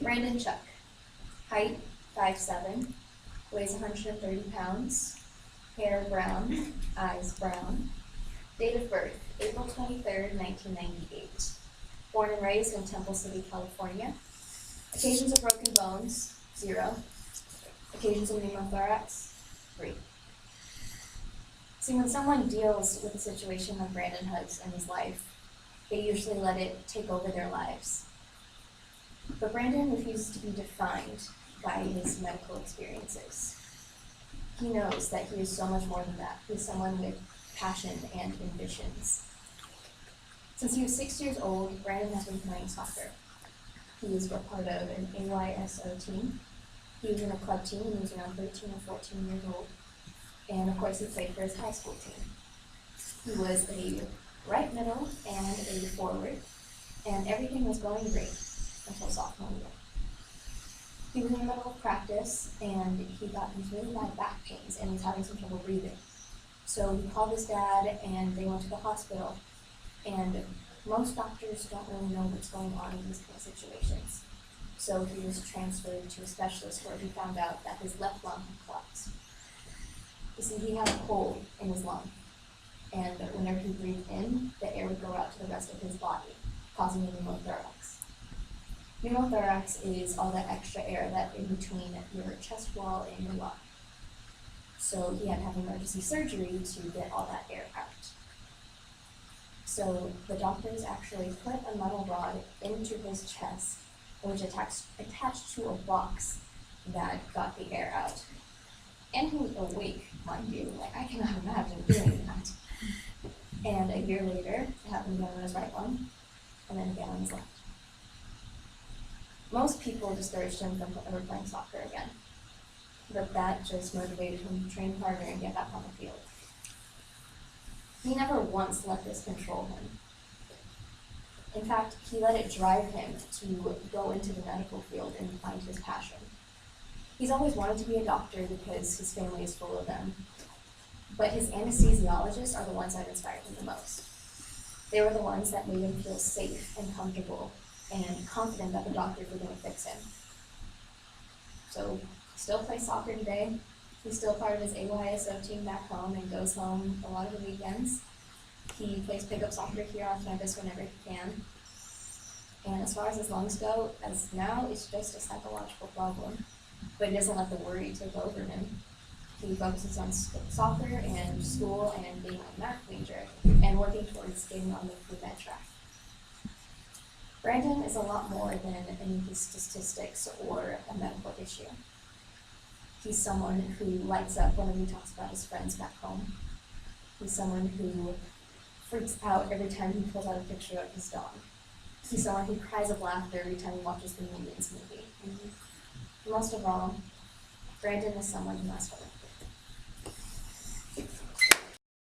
Brandon Chuck, height 5'7", weighs 130 pounds, hair brown, eyes brown. Date of birth, April 23rd, 1998. Born and raised in Temple City, California. Occasions of broken bones, 0. Occasions of pneumothorax, 3. See, when someone deals with a situation like Brandon has in his life, they usually let it take over their lives. But Brandon refuses to be defined by his medical experiences. He knows that he is so much more than that. He is someone with passion and ambitions. Since he was 6 years old, Brandon has been playing soccer. He was a part of an AYSO team. He was in a club team when he was around 13 or 14 years old. And of course, he played for his high school team. He was a right middle and a forward, and everything was going great until sophomore year. He was in the middle of practice, and he got these really bad back pains, and he was having some trouble breathing. So he called his dad, and they went to the hospital. And most doctors don't really know what's going on in these kind of situations. So he was transferred to a specialist where he found out that his left lung had collapsed. You see, he had a hole in his lung, and whenever he breathed in, the air would go out to the rest of his body, causing a pneumothorax. Pneumothorax is all that extra air that's in between your chest wall and your lung. So he had to have emergency surgery to get all that air out. So the doctors actually put a metal rod into his chest, which attached to a box that got the air out. And he was awake, mind you. Like, I cannot imagine doing that. And a year later, it happened again on his right lung, and then again on his left. Most people discouraged him from ever playing soccer again, but that just motivated him to train harder and get back on the field. He never once let this control him. In fact, he let it drive him to go into the medical field and find his passion. He's always wanted to be a doctor because his family is full of them, but his anesthesiologists are the ones that inspired him the most. They were the ones that made him feel safe and comfortable and confident that the doctors were going to fix him. So, he still plays soccer today. He's still part of his AYSO team back home and goes home a lot of the weekends. He plays pickup soccer here on campus whenever he can. And as far as his lungs go, as now, it's just a psychological problem. But he doesn't let the worry take over him. He focuses on soccer and school and being a math major and working towards getting on the pre-med track. Brandon is a lot more than any of these statistics or a medical issue. He's someone who lights up whenever he talks about his friends back home. He's someone who freaks out every time he pulls out a picture of his dog. He's someone who cries of laughter every time he watches the Minions movie. And most of all, Brandon is someone who has hope.